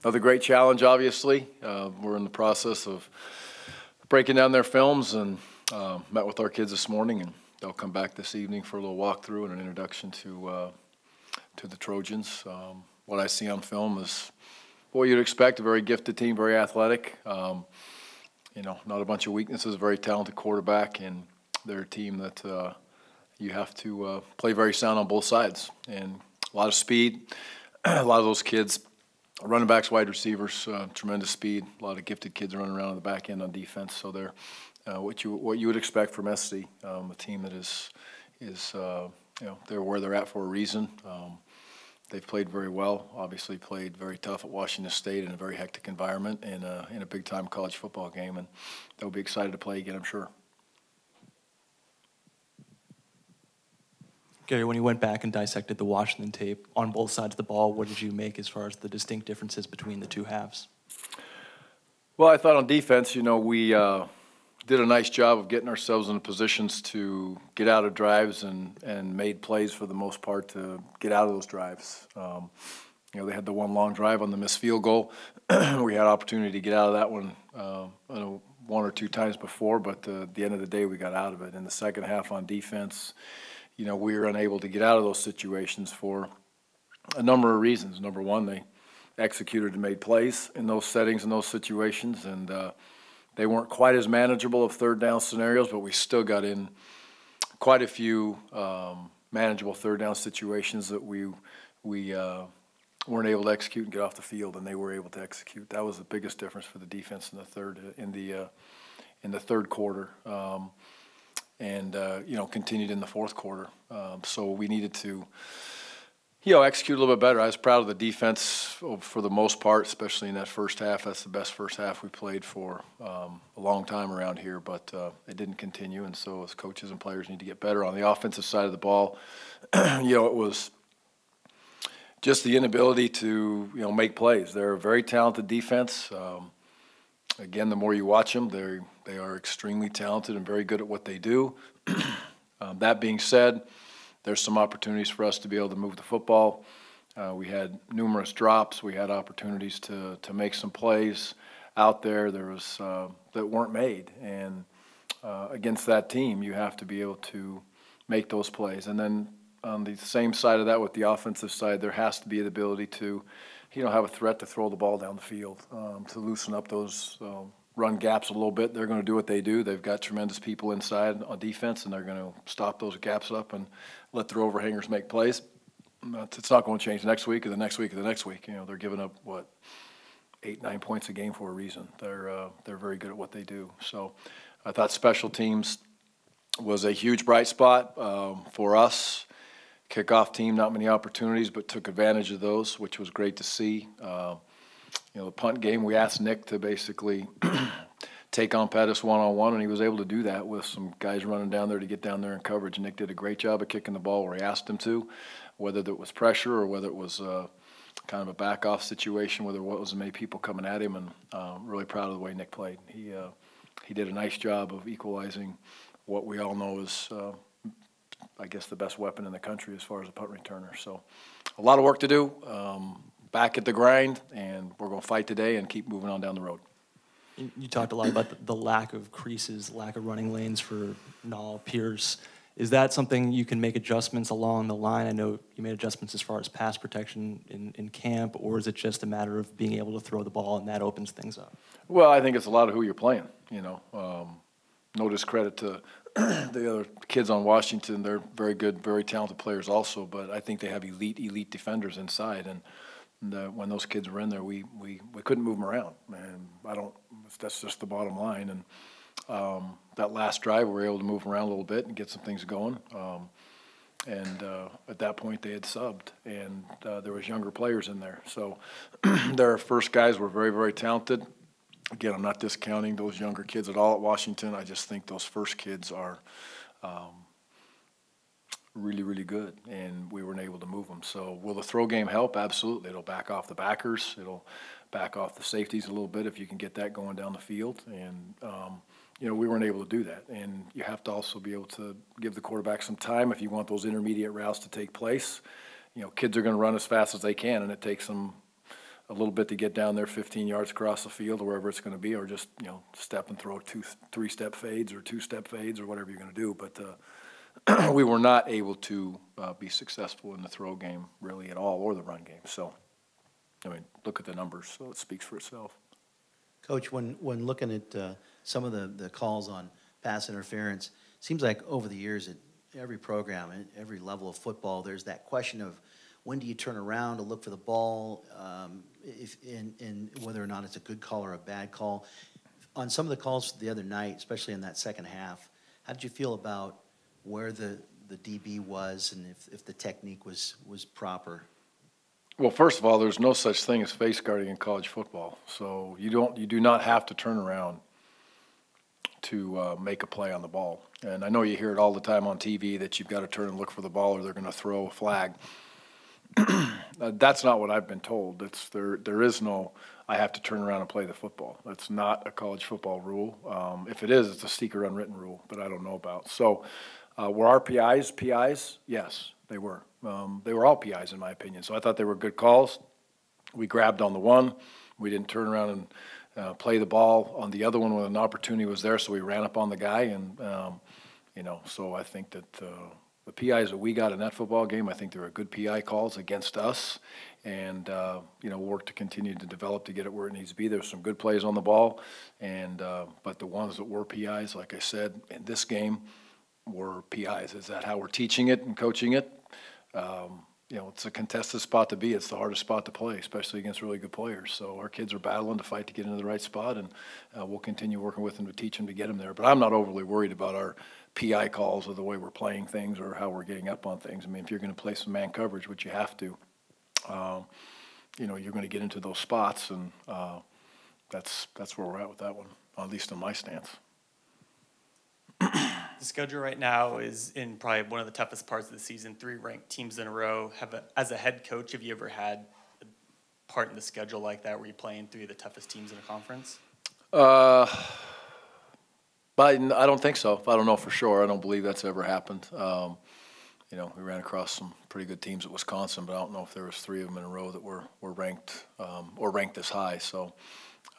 Another great challenge, obviously. We're in the process of breaking down their films and met with our kids this morning, and they'll come back this evening for a little walkthrough and an introduction to the Trojans. What I see on film is what you'd expect, a very gifted team, very athletic. You know, not a bunch of weaknesses, very talented quarterback, and they're a team that you have to play very sound on both sides. And a lot of speed, a lot of those kids, running backs, wide receivers, tremendous speed. A lot of gifted kids running around on the back end on defense. So they're what you would expect from SC, a team that is you know, they're where they're at for a reason. They've played very well. Obviously, played very tough at Washington State in a very hectic environment in a big-time college football game, and they'll be excited to play again, I'm sure. Gary, when you went back and dissected the Washington tape on both sides of the ball, what did you make as far as the distinct differences between the two halves? Well, I thought on defense, you know, we did a nice job of getting ourselves in positions to get out of drives and made plays for the most part to get out of those drives. You know, they had the one long drive on the missed field goal. We had opportunity to get out of that one one or two times before, but at the end of the day, we got out of it. In the second half on defense, you know, we were unable to get out of those situations for a number of reasons. Number one, they executed and made plays in those settings and those situations, and they weren't quite as manageable of third down scenarios, but we still got in quite a few manageable third down situations that we weren't able to execute and get off the field, and they were able to execute. That was the biggest difference for the defense in the third quarter. And you know, continued in the fourth quarter. So we needed to, you know, execute a little bit better. I was proud of the defense for the most part, especially in that first half. That's the best first half we played for a long time around here, but it didn't continue. And so as coaches and players need to get better. On the offensive side of the ball, you know, it was just the inability to, you know, make plays. They're a very talented defense. Again, the more you watch them, they are extremely talented and very good at what they do. That being said, there's some opportunities for us to be able to move the football. We had numerous drops. We had opportunities to make some plays out there. There was that weren't made, and against that team, you have to be able to make those plays. And then on the same side of that, with the offensive side, there has to be the ability to, you know, have a threat to throw the ball down the field, to loosen up those run gaps a little bit. They're going to do what they do. They've got tremendous people inside on defense, and they're going to stop those gaps up and let their overhangers make plays. It's not going to change next week or the next week or the next week. You know, they're giving up, what, 8, 9 points a game for a reason. They're very good at what they do. So I thought special teams was a huge bright spot for us. Kickoff team, not many opportunities, but took advantage of those, which was great to see. You know, the punt game, we asked Nick to basically take on Pettis one-on-one, and he was able to do that with some guys running down there to get down there in coverage. Nick did a great job of kicking the ball where he asked him to, whether that was pressure or whether it was kind of a back-off situation, whether it wasn't many people coming at him, and really proud of the way Nick played. He did a nice job of equalizing what we all know is I guess the best weapon in the country as far as a punt returner. So a lot of work to do, back at the grind, and we're going to fight today and keep moving on down the road. You talked a lot about the lack of creases, lack of running lanes for Nall, Pierce. Is that something you can make adjustments along the line? I know you made adjustments as far as pass protection in camp, or is it just a matter of being able to throw the ball and that opens things up? Well, I think it's a lot of who you're playing, you know. No discredit to the other kids on Washington. They're very good, very talented players also, but I think they have elite defenders inside, and when those kids were in there, we couldn't move them around, and that's just the bottom line. And that last drive, we were able to move around a little bit and get some things going. At that point, they had subbed, and there was younger players in there. So their first guys were very, very talented. Again, I'm not discounting those younger kids at all at Washington. I just think those first kids are really, really good, and we weren't able to move them. So will the throw game help? Absolutely. It'll back off the backers. It'll back off the safeties a little bit if you can get that going down the field. And, you know, we weren't able to do that. And you have to also be able to give the quarterback some time if you want those intermediate routes to take place. You know, kids are going to run as fast as they can, and it takes them a little bit to get down there 15 yards across the field or wherever it's going to be, or just, step and throw 3-step fades or 2-step fades or whatever you're going to do. But we were not able to be successful in the throw game really at all, or the run game. So, I mean, look at the numbers, so it speaks for itself. Coach, when looking at some of the calls on pass interference, seems like over the years at every program, at every level of football, there's that question of when do you turn around to look for the ball, in whether or not it's a good call or a bad call. On some of the calls the other night, especially in that second half, how did you feel about where the DB was and if the technique was proper? Well, first of all, there's no such thing as face guarding in college football. So you do not have to turn around to make a play on the ball. And I know you hear it all the time on TV that you've got to turn and look for the ball or they're going to throw a flag. That's not what I've been told. There is no, I have to turn around and play the football. That's not a college football rule. If it is, it's a secret unwritten rule that I don't know about. So were our PIs? Yes, they were. They were all PIs in my opinion. So I thought they were good calls. We grabbed on the one. We didn't turn around and play the ball on the other one when an opportunity was there, so we ran up on the guy. And, so I think that the PIs that we got in that football game, I think there were good PI calls against us, and work to continue to develop to get it where it needs to be. There's some good plays on the ball, and but the ones that were PIs, like I said, in this game, were PIs. Is that how we're teaching it and coaching it? It's a contested spot to be. It's the hardest spot to play, especially against really good players. So our kids are battling to fight to get into the right spot, and we'll continue working with them to teach them to get them there. But I'm not overly worried about our PI calls or the way we're playing things or how we're getting up on things. I mean, if you're going to play some man coverage, which you have to, you're going to get into those spots, and that's where we're at with that one, at least in my stance. The schedule right now is in probably one of the toughest parts of the season. 3 ranked teams in a row. As a head coach, have you ever had a part in the schedule like that where you're playing 3 of the toughest teams in a conference? But I don't think so. I don't know for sure. I don't believe that's ever happened. We ran across some pretty good teams at Wisconsin, but I don't know if there was 3 of them in a row that were ranked or ranked this high. So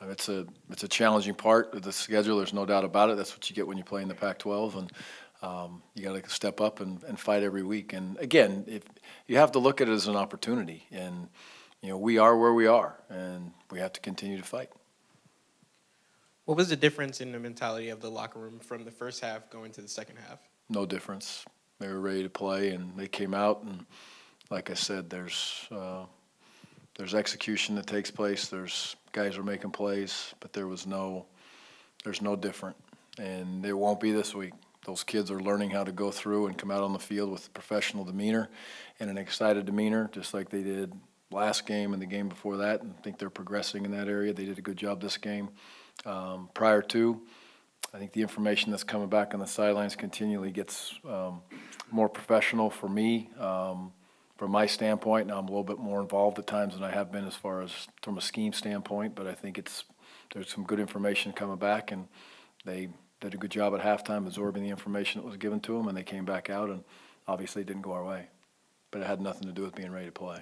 it's a challenging part of the schedule. There's no doubt about it. That's what you get when you play in the Pac-12, and you got to step up and fight every week. And again, if you have to look at it as an opportunity, and we are where we are, and we have to continue to fight. What was the difference in the mentality of the locker room from the first half going to the second half? No difference. They were ready to play, and they came out, and like I said, there's execution that takes place. There's guys are making plays, but there's no different, and it won't be this week. Those kids are learning how to go through and come out on the field with a professional demeanor and an excited demeanor, just like they did last game and the game before that, and I think they're progressing in that area. They did a good job this game. Prior to, I think the information that's coming back on the sidelines continually gets more professional for me, from my standpoint. Now I'm a little bit more involved at times than I have been as far as from a scheme standpoint, but I think there's some good information coming back, and they did a good job at halftime absorbing the information that was given to them, and they came back out, and obviously it didn't go our way. But it had nothing to do with being ready to play.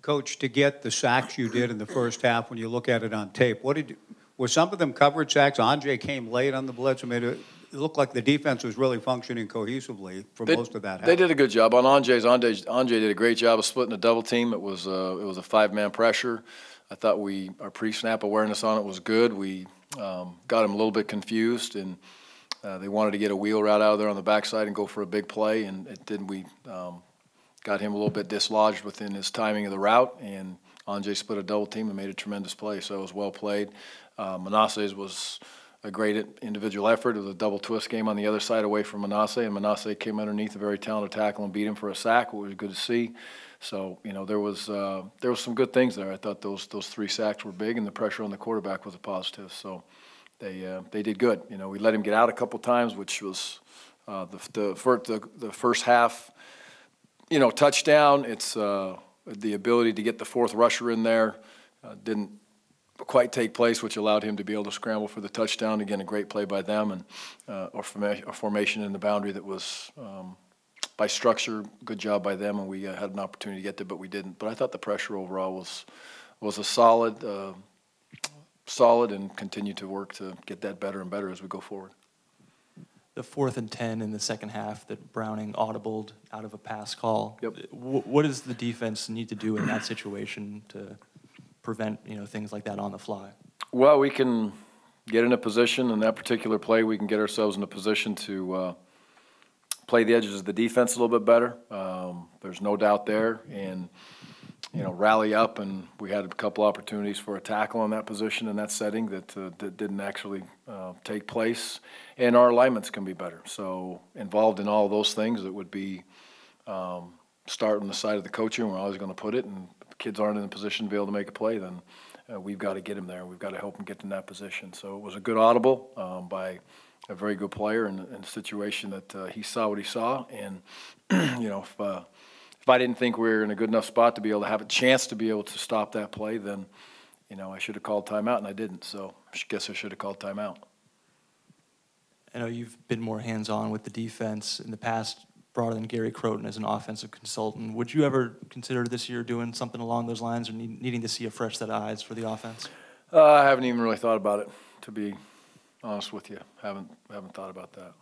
Coach, to get the sacks you did in the first half, when you look at it on tape, were some of them coverage sacks? Andre came late on the blitz. I mean, it looked like the defense was really functioning cohesively for most of that half. They did a good job on Andre's. Andre did a great job of splitting the double team. It was a 5-man pressure. I thought our pre-snap awareness on it was good. We got him a little bit confused, and they wanted to get a wheel route out of there on the backside and go for a big play, and it didn't. We got him a little bit dislodged within his timing of the route, and Andre split a double team and made a tremendous play, so it was well played. Manasseh's was a great individual effort. It was a double twist game on the other side away from Manasseh, and Manasseh came underneath a very talented tackle and beat him for a sack, which was good to see. So, there was some good things there. I thought those 3 sacks were big, and the pressure on the quarterback was a positive. So they did good. We let him get out a couple times, which was the first half. Touchdown, it's the ability to get the 4th rusher in there didn't quite take place, which allowed him to be able to scramble for the touchdown. Again, a great play by them, and a formation in the boundary that was by structure, good job by them, and we had an opportunity to get there, but we didn't. But I thought the pressure overall was a solid, and continue to work to get that better and better as we go forward. The 4th and 10 in the second half that Browning audibled out of a pass call. Yep. What does the defense need to do in that situation to prevent things like that on the fly? Well, we can get in a position in that particular play. We can get ourselves in a position to play the edges of the defense a little bit better. There's no doubt there, and rally up. And we had a couple opportunities for a tackle in that position in that setting that didn't actually take place. And our alignments can be better. So involved in all those things, it would be start on the side of the coaching. We're always going to put it, and if the kids aren't in a position to be able to make a play, then we've got to get them there. We've got to help them get in that position. So it was a good audible by a very good player in a situation that he saw what he saw. And, if I didn't think we were in a good enough spot to be able to have a chance to be able to stop that play, then, I should have called timeout, and I didn't. So I guess I should have called timeout. I know you've been more hands-on with the defense in the past, brought in Gary Croton as an offensive consultant. Would you ever consider this year doing something along those lines, or needing to see a fresh set of eyes for the offense? I haven't even really thought about it, to be honest with you. Haven't thought about that.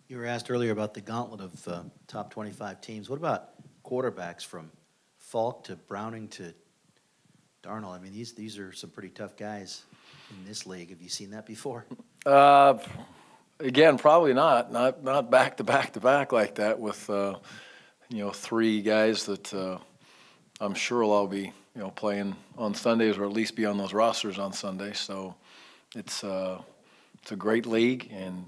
You were asked earlier about the gauntlet of top 25 teams. What about quarterbacks from Falk to Browning to Darnold? I mean, these are some pretty tough guys in this league. Have you seen that before? Again, probably not back to back to back like that with three guys that I'm sure will all be playing on Sundays, or at least be on those rosters on Sundays. So it's a great league, and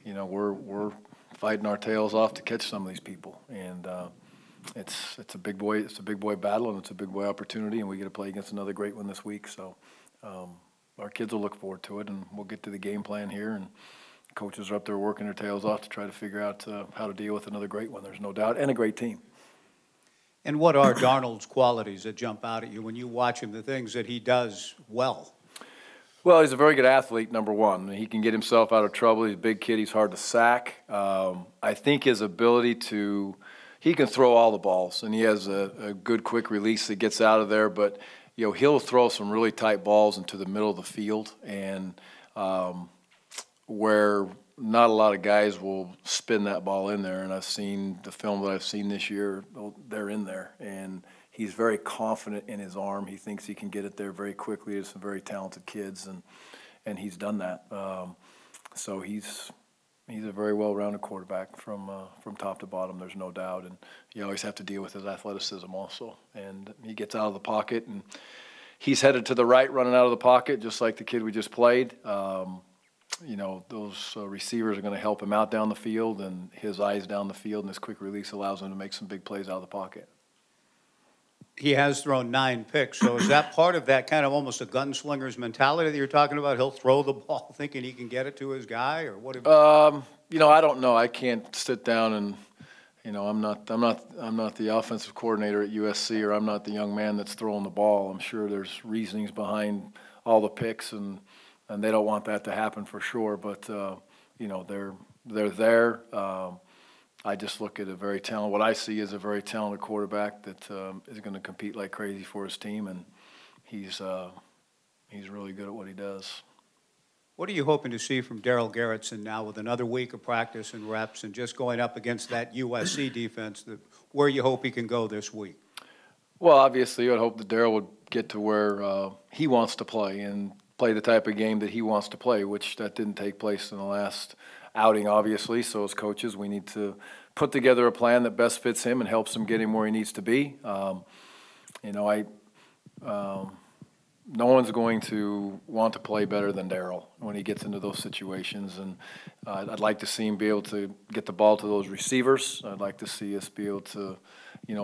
we're fighting our tails off to catch some of these people, and it's a big boy battle, and it's a big boy opportunity, and we get to play against another great one this week. So our kids will look forward to it, and we'll get to the game plan here, and coaches are up there working their tails off to try to figure out how to deal with another great one. There's no doubt, and a great team. And what are Darnold's qualities that jump out at you when you watch him, the things that he does well? Well, he's a very good athlete, number one. He can get himself out of trouble. He's a big kid. He's hard to sack. I think his ability he can throw all the balls, and he has a good quick release that gets out of there. But, he'll throw some really tight balls into the middle of the field, and where not a lot of guys will spin that ball in there. And I've seen the film that I've seen this year, they're in there. And he's very confident in his arm. He thinks he can get it there very quickly. There's some very talented kids, and he's done that. So he's a very well-rounded quarterback from top to bottom. There's no doubt, and you always have to deal with his athleticism also. And he gets out of the pocket, and he's headed to the right, running out of the pocket, just like the kid we just played. Those receivers are going to help him out down the field, and his eyes down the field and his quick release allows him to make some big plays out of the pocket. He has thrown 9 picks, so is that part of that kind of almost a gunslinger's mentality that you're talking about? He'll throw the ball thinking he can get it to his guy, or what? I don't know. I can't sit down and, I'm not the offensive coordinator at USC, or I'm not the young man that's throwing the ball. I'm sure there's reasonings behind all the picks, and they don't want that to happen for sure. But they're there. I just look at what I see is a very talented quarterback that is going to compete like crazy for his team, and he's really good at what he does. What are you hoping to see from Darryl Garrettson now with another week of practice and reps and just going up against that USC defense, where you hope he can go this week? Well, obviously, I'd hope that Darryl would get to where he wants to play and play the type of game that he wants to play, which that didn't take place in the last outing, obviously. So as coaches, we need to put together a plan that best fits him and helps him get him where he needs to be. No one's going to want to play better than Darryl when he gets into those situations. And I'd like to see him be able to get the ball to those receivers. I'd like to see us be able to,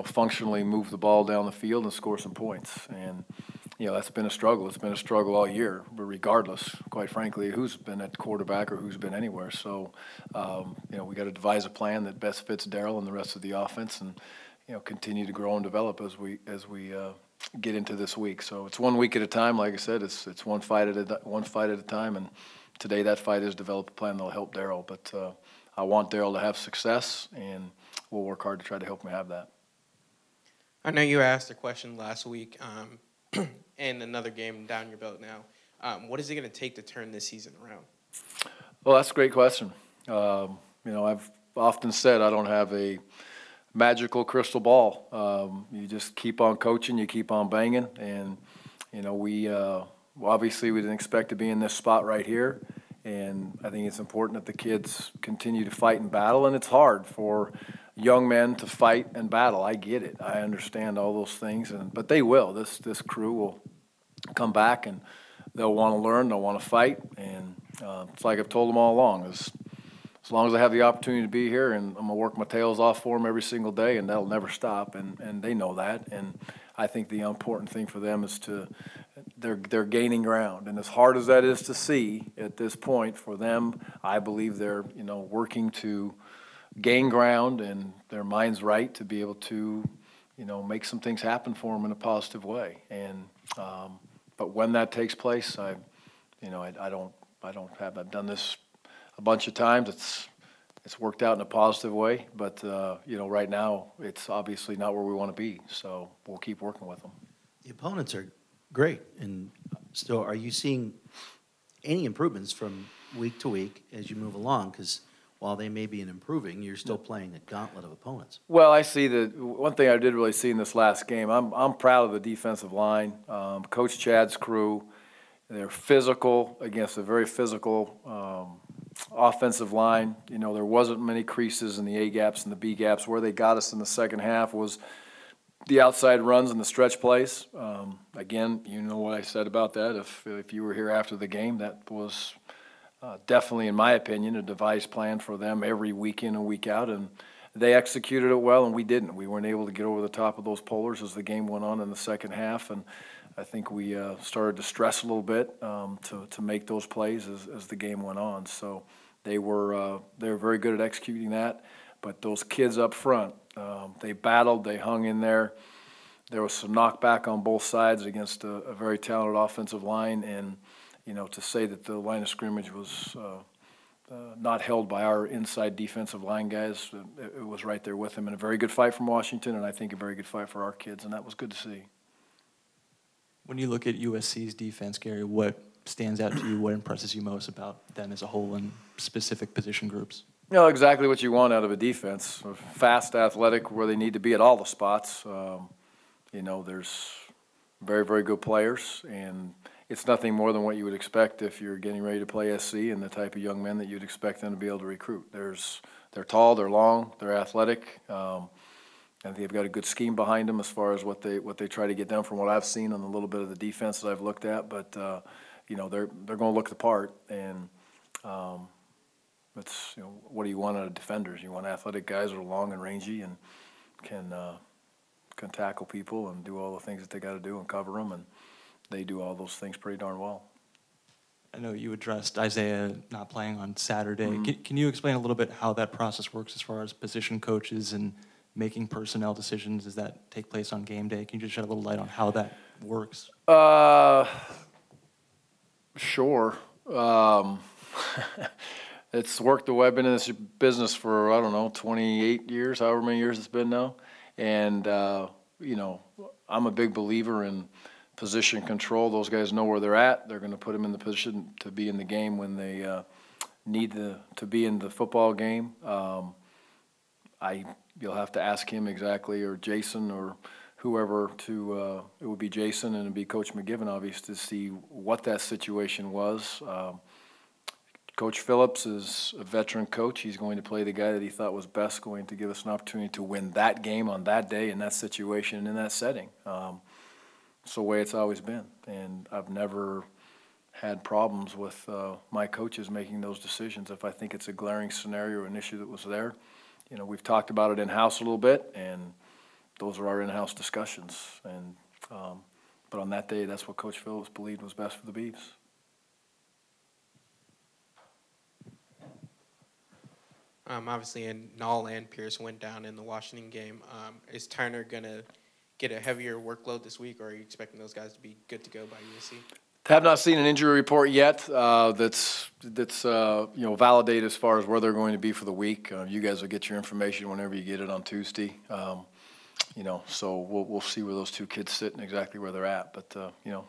functionally move the ball down the field and score some points. And, that's been a struggle. It's been a struggle all year, but regardless, quite frankly, who's been at quarterback or who's been anywhere. So, we got to devise a plan that best fits Darryl and the rest of the offense, and, continue to grow and develop as we get into this week. So it's 1 week at a time. Like I said, it's one fight at a time. And today that fight is develop a plan that'll help Darryl. But I want Darryl to have success, and we'll work hard to try to help them have that. I know you asked a question last week, and another game down your belt now. What is it going to take to turn this season around? Well, that's a great question. I've often said I don't have a magical crystal ball. You just keep on coaching, you keep on banging, and obviously we didn't expect to be in this spot right here, and I think it's important that the kids continue to fight and battle, and it's hard for young men to fight and battle. I get it. I understand all those things, but they will. This crew will come back, and they'll want to learn, they'll want to fight, and it's like I've told them all along, as long as I have the opportunity to be here, and I'm going to work my tails off for them every single day, and that'll never stop, and they know that. And I think the important thing for them is they're gaining ground. And as hard as that is to see at this point for them, I believe they're, working to gain ground, and their mind's right to be able to, make some things happen for them in a positive way. And but when that takes place, I've done this a bunch of times. It's worked out in a positive way, but right now it's obviously not where we want to be. So we'll keep working with them. The opponents are great, and still, are you seeing any improvements from week to week as you move along? Because while they may be improving, you're still playing a gauntlet of opponents. Well, I see that one thing I did really see in this last game. I'm proud of the defensive line, Coach Chad's crew. They're physical against a very physical offensive line. There wasn't many creases in the A gaps and the B gaps. Where they got us in the second half was the outside runs and the stretch plays. Again, you know what I said about that. If you were here after the game, that was definitely, in my opinion, a devised plan for them every week in and week out, and they executed it well, and we didn't. We weren't able to get over the top of those polars as the game went on in the second half, and I think we started to stress a little bit to make those plays as the game went on. So they were very good at executing that. But those kids up front, they battled, they hung in there. There was some knockback on both sides against a very talented offensive line, and to say that the line of scrimmage was not held by our inside defensive line guys, it was right there with them. And a very good fight from Washington, and I think a very good fight for our kids, and that was good to see. When you look at USC's defense, Gary, what stands out to you? What impresses you most about them as a whole in specific position groups? Exactly what you want out of a defense. Fast, athletic, where they need to be at all the spots. There's very, very good players, and it's nothing more than what you would expect if you're getting ready to play SC and the type of young men that you'd expect them to be able to recruit. They're tall, they're long, they're athletic. And they've got a good scheme behind them as far as what they try to get done from what I've seen on a little bit of the defense that I've looked at. But they're going to look the part, and it's what do you want out of defenders? You want athletic guys that are long and rangy and can tackle people and do all the things that they got to do and cover them, and they do all those things pretty darn well. I know you addressed Isaiah not playing on Saturday. Mm-hmm. Can you explain a little bit how that process works as far as position coaches and making personnel decisions? Does that take place on game day? Can you just shed a little light on how that works? Sure. It's worked the way I've been in this business for, 28 years, however many years it's been now. And, I'm a big believer in position control. Those guys know where they're at. They're going to put them in the position to be in the game when they need to be in the football game. You'll have to ask him exactly, or Jason, or whoever it would be Jason and it'd be Coach McGivern, obviously, to see what that situation was. Coach Phillips is a veteran coach. He's going to play the guy that he thought was best, going to give us an opportunity to win that game on that day in that situation and in that setting. It's the way it's always been, and I've never had problems with my coaches making those decisions if I think it's a glaring scenario or an issue that was there. We've talked about it in-house a little bit, and those are our in-house discussions. And but on that day, that's what Coach Phillips believed was best for the Beavs. Obviously, Nall and Pierce went down in the Washington game. Is Turner going to get a heavier workload this week, or are you expecting those guys to be good to go by USC? Have not seen an injury report yet that's validated as far as where they're going to be for the week. You guys will get your information whenever you get it on Tuesday. So we'll see where those two kids sit and exactly where they're at. But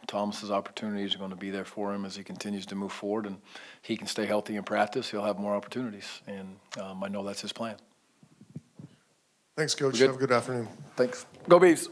Thomas's opportunities are going to be there for him as he continues to move forward, and he can stay healthy in practice. He'll have more opportunities, and I know that's his plan. Thanks, Coach. Good. Have a good afternoon. Thanks. Go Beavs.